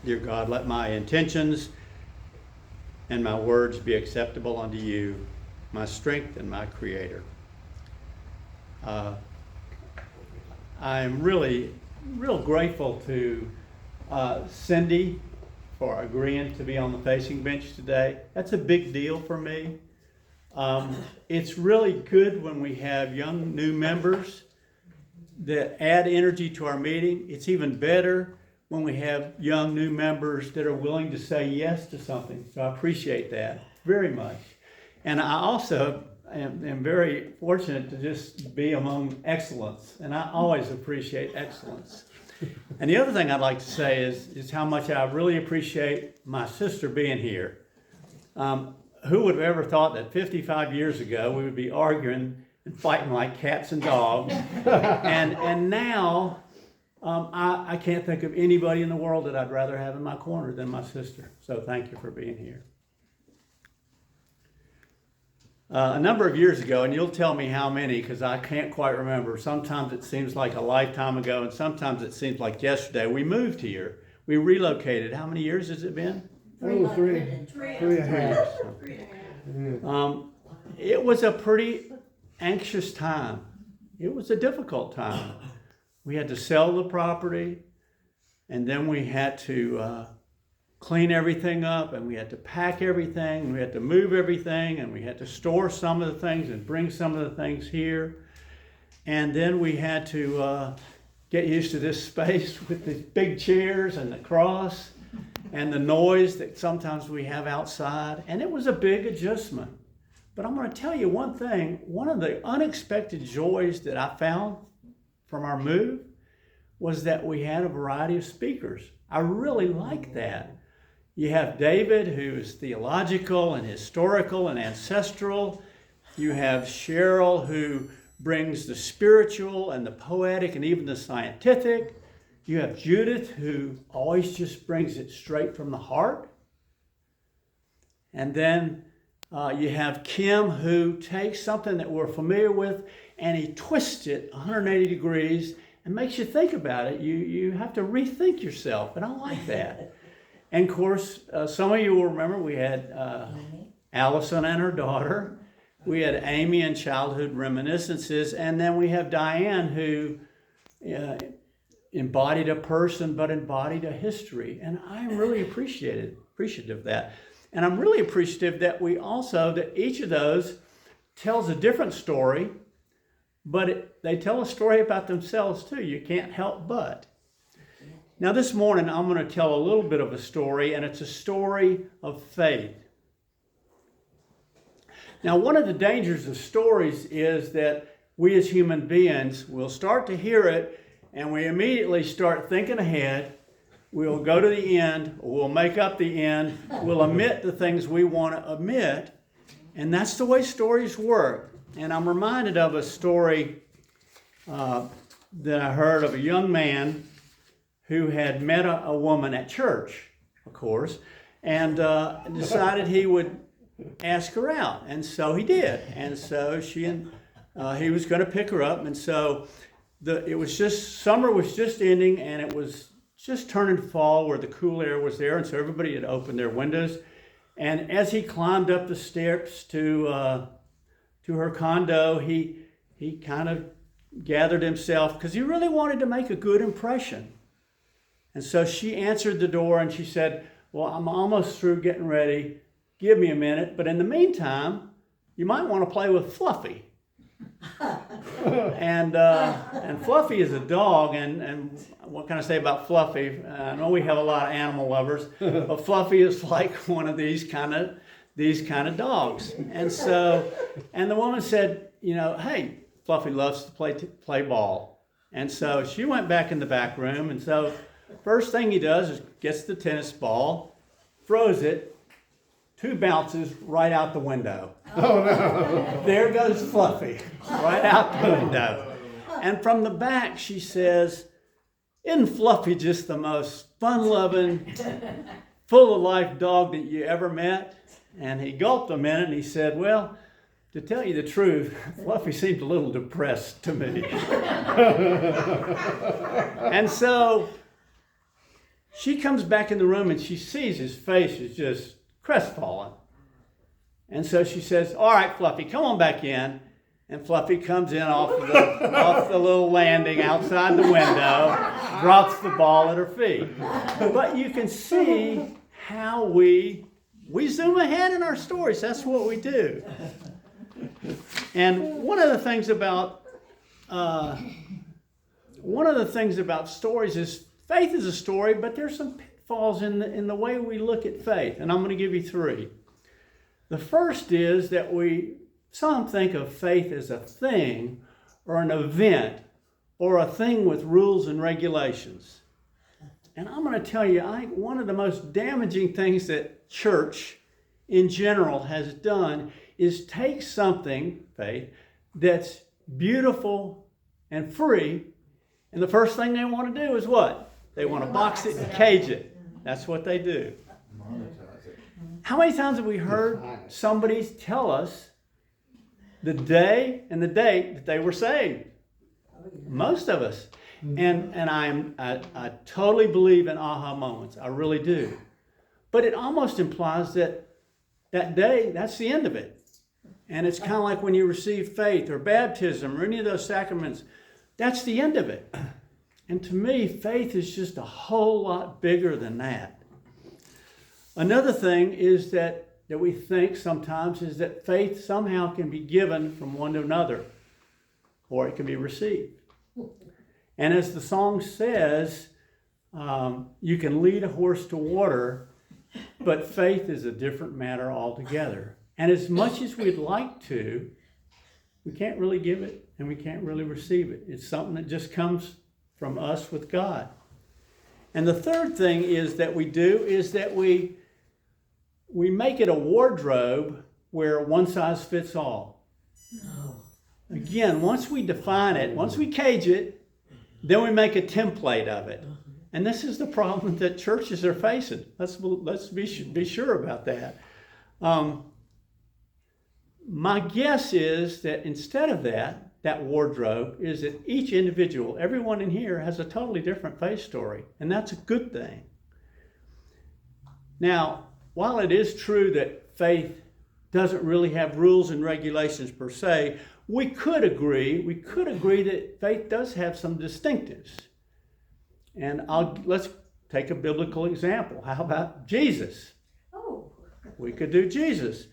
Dear God, let my intentions and my words be acceptable unto you, my strength and my creator. I am real grateful to Cindy for agreeing to be on the facing bench today. That's a big deal for me. It's really good when we have young new members that add energy to our meeting. It's even better when we have young new members that are willing to say yes to something. So I appreciate that very much. And I also am very fortunate to just be among excellence, and I always appreciate excellence. And the other thing I'd like to say is how much I really appreciate my sister being here. Who would have ever thought that 55 years ago we would be arguing and fighting like cats and dogs? and now I can't think of anybody in the world that I'd rather have in my corner than my sister. So thank you for being here. A number of years ago, and you'll tell me how many because I can't quite remember. Sometimes it seems like a lifetime ago, and sometimes it seems like yesterday. We moved here. We relocated. How many years has it been? Three and a half. It was a pretty anxious time. It was a difficult time. We had to sell the property, and then we had to clean everything up, and we had to pack everything, and we had to move everything, and we had to store some of the things and bring some of the things here. And then we had to get used to this space with the big chairs and the cross and the noise that sometimes we have outside. And it was a big adjustment. But I'm going to tell you one thing. One of the unexpected joys that I found from our move was that we had a variety of speakers. I really like that. You have David, who is theological and historical and ancestral. You have Cheryl, who brings the spiritual and the poetic and even the scientific. You have Judith, who always just brings it straight from the heart. And then you have Kim, who takes something that we're familiar with and he twists it 180 degrees and makes you think about it. You have to rethink yourself, and I like that. And of course, some of you will remember we had Allison and her daughter. We had Amy and Childhood Reminiscences. And then we have Diane, who embodied a person but embodied a history. And I'm really appreciative of that. And I'm really appreciative that that each of those tells a different story, but they tell a story about themselves too. You can't help but. Now this morning I'm going to tell a little bit of a story, and it's a story of faith. Now one of the dangers of stories is that we as human beings will start to hear it and we immediately start thinking ahead. We'll go to the end, or we'll make up the end, we'll omit the things we want to omit, and that's the way stories work. And I'm reminded of a story that I heard of a young man who had met a woman at church, of course, and decided he would ask her out. And so he did. And so he was going to pick her up. And so summer was just ending, and it was just turning fall where the cool air was there. And so everybody had opened their windows. And as he climbed up the steps to her condo, he kind of gathered himself because he really wanted to make a good impression. And so she answered the door and she said, "Well, I'm almost through getting ready. Give me a minute. But in the meantime, you might want to play with Fluffy." and Fluffy is a dog. And what can I say about Fluffy? I know we have a lot of animal lovers, but Fluffy is like one of these kind of dogs. And the woman said, "Hey, Fluffy loves to play ball." And so she went back in the back room. And so first thing he does is gets the tennis ball, throws it, 2 bounces right out the window. Oh no! There goes Fluffy, right out the window. And from the back she says, "Isn't Fluffy just the most fun-loving, full-of-life dog that you ever met?" And he gulped a minute and he said, "Well, to tell you the truth, Fluffy seemed a little depressed to me. And so she comes back in the room and she sees his face is just crestfallen. And so she says, all right, Fluffy, come on back in. And Fluffy comes in off the little landing outside the window, drops the ball at her feet. But you can see how we zoom ahead in our stories. That's what we do. And one of the things about stories is faith is a story, but there's some pitfalls in the way we look at faith. And I'm going to give you 3. The first is that some think of faith as a thing or an event or a thing with rules and regulations. And I'm going to tell you, I think one of the most damaging things that church in general has done is take something, faith, that's beautiful and free, and the first thing they want to do is what? They want to box it and cage it. That's what they do. How many times have we heard somebody tell us the day and the date that they were saved? Most of us. And I totally believe in aha moments. I really do. But it almost implies that day, that's the end of it. And it's kind of like when you receive faith or baptism or any of those sacraments, that's the end of it. And to me, faith is just a whole lot bigger than that. Another thing is that we think sometimes is that faith somehow can be given from one to another, or it can be received. And as the song says, you can lead a horse to water, but faith is a different matter altogether. And as much as we'd like to, we can't really give it and we can't really receive it. It's something that just comes from us with God. And the third thing is that we do is that we make it a wardrobe where one size fits all. No. Again, once we define it, once we cage it, then we make a template of it. And this is the problem that churches are facing. Let's be sure about that. My guess is that instead of that wardrobe is that each individual, everyone in here has a totally different faith story. And that's a good thing. Now, while it is true that faith doesn't really have rules and regulations per se, we could agree that faith does have some distinctives. And let's take a biblical example. How about Jesus? Oh. We could do Jesus.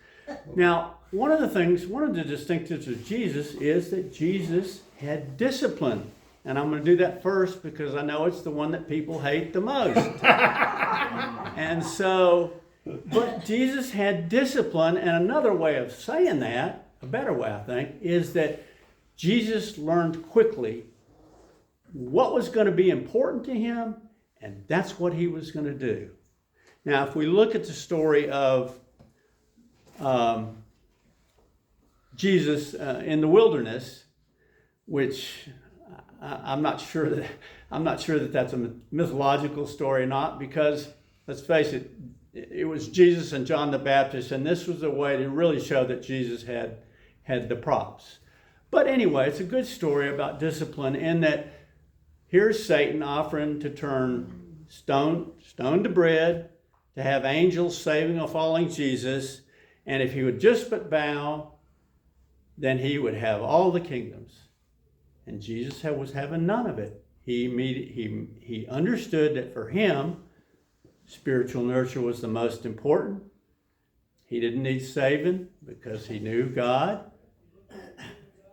Now, one of the distinctives of Jesus is that Jesus had discipline. And I'm going to do that first because I know it's the one that people hate the most. And so, but Jesus had discipline, and another way of saying that, a better way I think, is that Jesus learned quickly what was going to be important to him, and that's what he was going to do. Now, if we look at the story of Jesus in the wilderness, which I'm not sure that that's a mythological story or not, because let's face it, it was Jesus and John the Baptist, and this was a way to really show that Jesus had the props. But anyway, it's a good story about discipline in that here's Satan offering to turn stone to bread, to have angels saving a falling Jesus, and if he would just but bow, then he would have all the kingdoms. And Jesus was having none of it. He understood that for him, spiritual nurture was the most important. He didn't need saving because he knew God.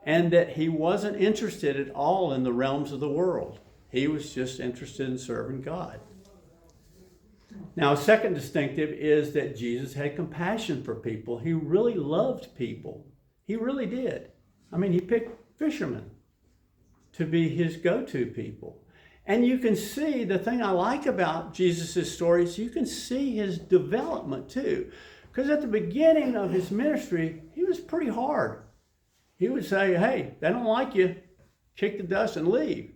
And that he wasn't interested at all in the realms of the world. He was just interested in serving God. Now, a second distinctive is that Jesus had compassion for people. He really loved people. He really did. I mean, he picked fishermen to be his go-to people. And you can see, the thing I like about Jesus' stories, you can see his development too. Because at the beginning of his ministry, he was pretty hard. He would say, hey, they don't like you, kick the dust and leave.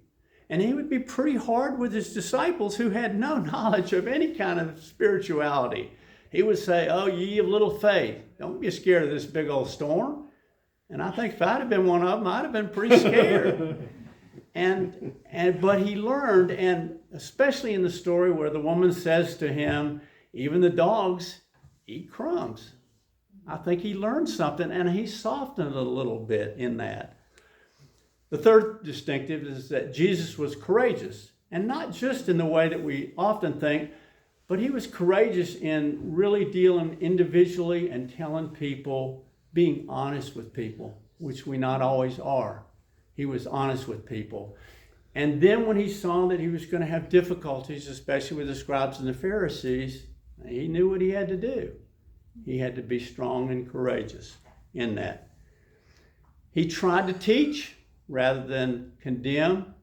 And he would be pretty hard with his disciples who had no knowledge of any kind of spirituality. He would say, oh, ye of little faith, don't be scared of this big old storm. And I think if I'd have been one of them, I'd have been pretty scared. But he learned, and especially in the story where the woman says to him, even the dogs eat crumbs. I think he learned something, and he softened a little bit in that. The third distinctive is that Jesus was courageous, and not just in the way that we often think, but he was courageous in really dealing individually and telling people, being honest with people, which we not always are. He was honest with people. And then when he saw that he was going to have difficulties, especially with the scribes and the Pharisees, he knew what he had to do. He had to be strong and courageous in that. He tried to teach rather than condemn.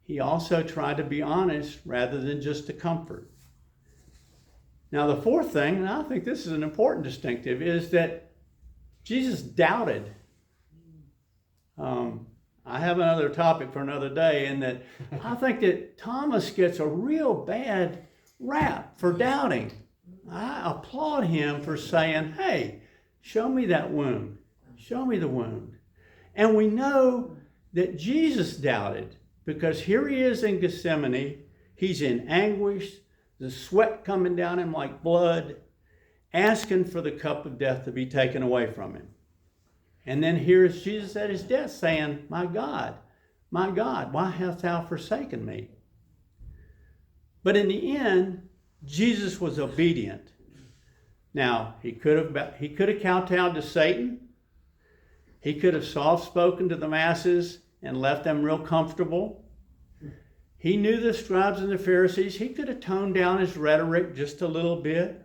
He also tried to be honest rather than just to comfort. Now the fourth thing, and I think this is an important distinctive, is that Jesus doubted. I have another topic for another day, in that I think that Thomas gets a real bad rap for doubting. I applaud him for saying, hey, show me that wound. Show me the wound. And we know that Jesus doubted, because here he is in Gethsemane. He's in anguish, the sweat coming down him like blood, asking for the cup of death to be taken away from him. And then here's Jesus at his death saying, my God, why hast thou forsaken me? But in the end, Jesus was obedient. Now, he could have kowtowed to Satan. He could have soft-spoken to the masses and left them real comfortable. He knew the scribes and the Pharisees. He could have toned down his rhetoric just a little bit.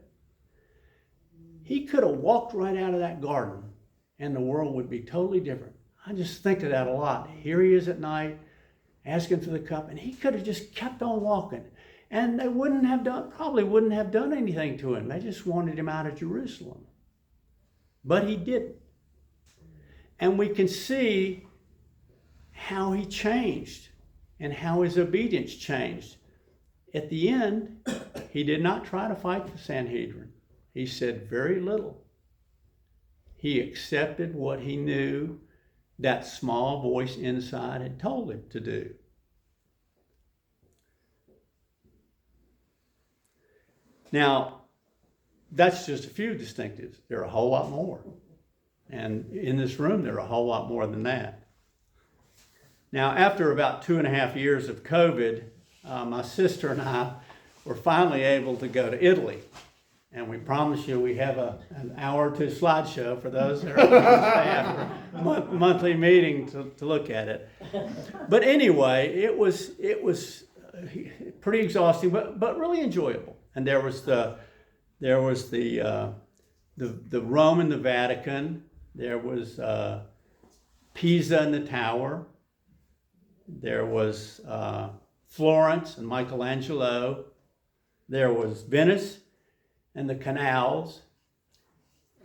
He could have walked right out of that garden, and the world would be totally different. I just think of that a lot. Here he is at night, asking for the cup, and he could have just kept on walking. And they probably wouldn't have done anything to him. They just wanted him out of Jerusalem. But he didn't. And we can see how he changed and how his obedience changed. At the end, he did not try to fight the Sanhedrin. He said very little. He accepted what he knew that small voice inside had told him to do. Now, that's just a few distinctives. There are a whole lot more. And in this room, there are a whole lot more than that. Now, after about 2.5 years of COVID, my sister and I were finally able to go to Italy. And we promise you we have an hour or two slideshow for those that are on the staff for monthly meeting to look at it. But anyway, it was pretty exhausting, but really enjoyable. And there was the Rome and the Vatican. There was Pisa and the Tower. There was Florence and Michelangelo. There was Venice and the canals.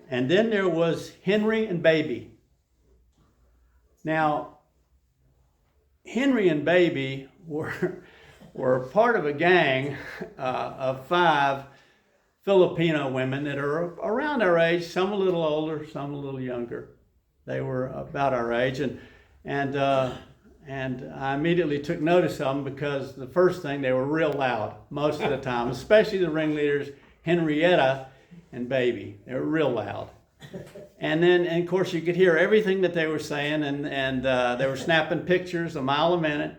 And then there was Henry and Baby. Now, Henry and Baby were part of a gang of 5 Filipino women that are around our age, some a little older, some a little younger. They were about our age, and I immediately took notice of them because the first thing, they were real loud most of the time, especially the ringleaders, Henrietta and Baby. They were real loud. And then, and of course, you could hear everything that they were saying, and they were snapping pictures a mile a minute.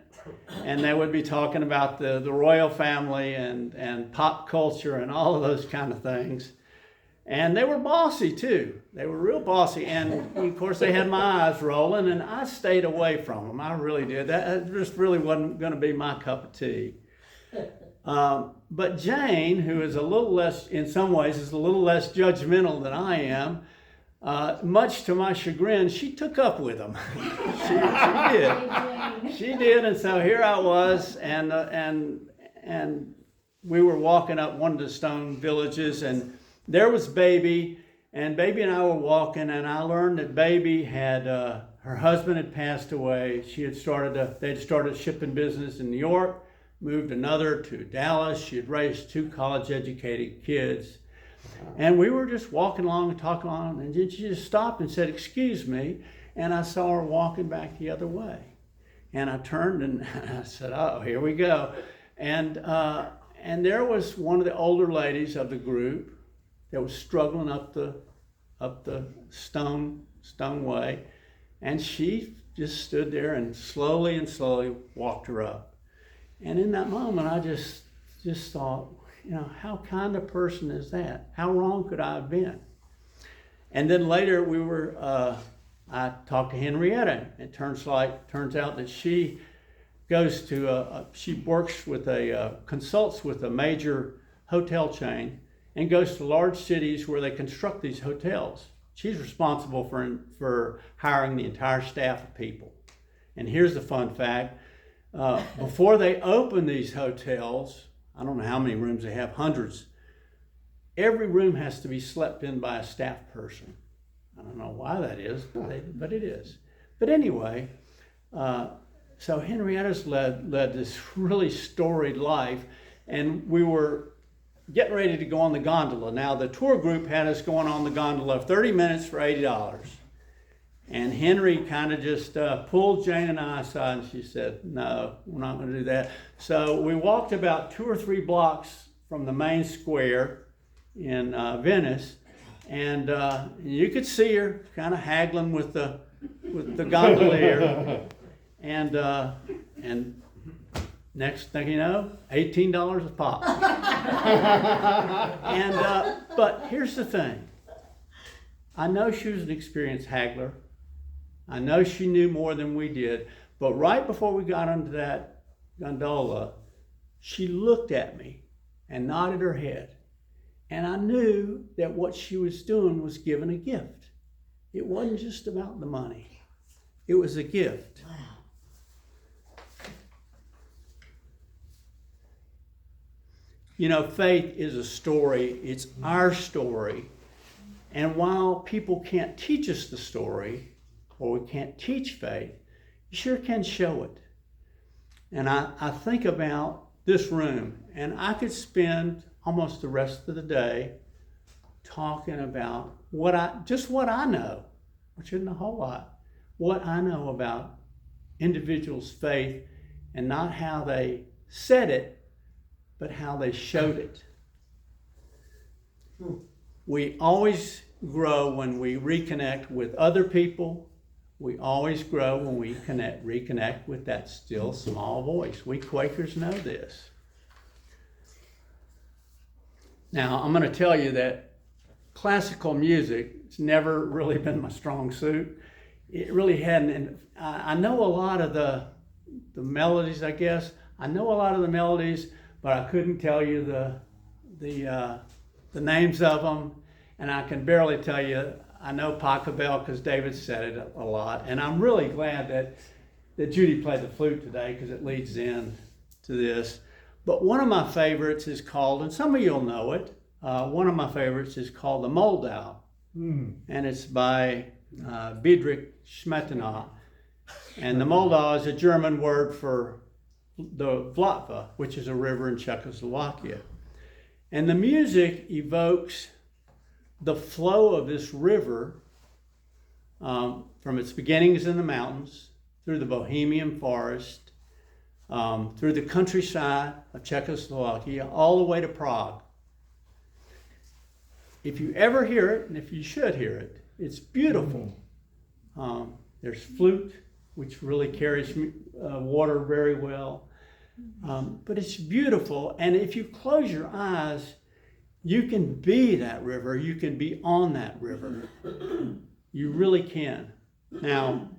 And they would be talking about the royal family and pop culture and all of those kind of things. And they were bossy too. They were real bossy. And of course they had my eyes rolling, and I stayed away from them. I really did. That just really wasn't going to be my cup of tea. But Jane, who is a little less, in some ways, is a little less judgmental than I am, much to my chagrin, she took up with them. She did. She did, and so here I was, and we were walking up one of the stone villages, and there was Baby, and Baby and I were walking, and I learned that Baby had her husband had passed away. They'd started a shipping business in New York, moved another to Dallas. She had raised 2 college-educated kids. And we were just walking along and talking along, and then she just stopped and said, "Excuse me," and I saw her walking back the other way. And I turned and I said, "Oh, here we go." And there was one of the older ladies of the group that was struggling up the stone way, and she just stood there and slowly walked her up. And in that moment, I just thought, how kind a person is that? How wrong could I have been? And then later I talked to Henrietta. It turns out that she goes to she works with consults with a major hotel chain and goes to large cities where they construct these hotels. She's responsible for hiring the entire staff of people. And here's the fun fact. Before they open these hotels, I don't know how many rooms they have, hundreds. Every room has to be slept in by a staff person. I don't know why that is, but it is. But anyway, so Henrietta's led this really storied life, and we were getting ready to go on the gondola. Now, the tour group had us going on the gondola 30 minutes for $80. And Henry kind of just pulled Jane and I aside, and she said, "No, we're not going to do that." So we walked about 2 or 3 blocks from the main square in Venice, and you could see her kind of haggling with the gondolier. And next thing you know, $18 a pop. But here's the thing. I know she was an experienced haggler. I know she knew more than we did. But right before we got onto that gondola, she looked at me and nodded her head. And I knew that what she was doing was giving a gift. It wasn't just about the money. It was a gift. Wow. Faith is a story. It's our story. And while people can't teach us the story, or we can't teach faith, you sure can show it. And I think about this room, and I could spend almost the rest of the day talking about what I know, which isn't a whole lot, what I know about individuals' faith, and not how they said it, but how they showed it. We always grow when we reconnect with other people. We always grow when we reconnect with that still small voice. We Quakers know this. Now, I'm going to tell you that classical music has never really been my strong suit. It really hadn't. And I know a lot of the melodies, I guess. I know a lot of the melodies, but I couldn't tell you the names of them. And I can barely tell you, I know Pachelbel because David said it a lot. And I'm really glad that Judy played the flute today because it leads in to this. But one of my favorites is called, and some of you'll know it, one of my favorites is called the Moldau. And it's by Friedrich Smetana. And the Moldau is a German word for the Vltava, which is a river in Czechoslovakia. And the music evokes the flow of this river from its beginnings in the mountains, through the Bohemian forest, through the countryside of Czechoslovakia, all the way to Prague. If you ever hear it, and if you should hear it, it's beautiful. There's flute, which really carries water very well. But it's beautiful, and if you close your eyes, you can be that river. You can be on that river. You really can. Now,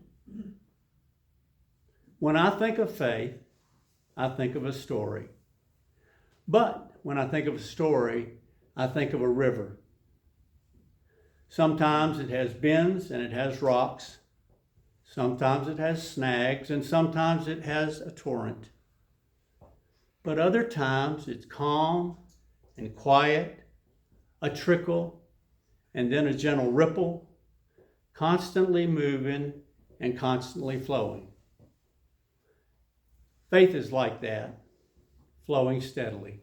when I think of faith, I think of a story. But when I think of a story, I think of a river. Sometimes it has bends and it has rocks. Sometimes it has snags, and sometimes it has a torrent. But other times it's calm and quiet, a trickle, and then a gentle ripple, constantly moving and constantly flowing. Faith is like that, flowing steadily.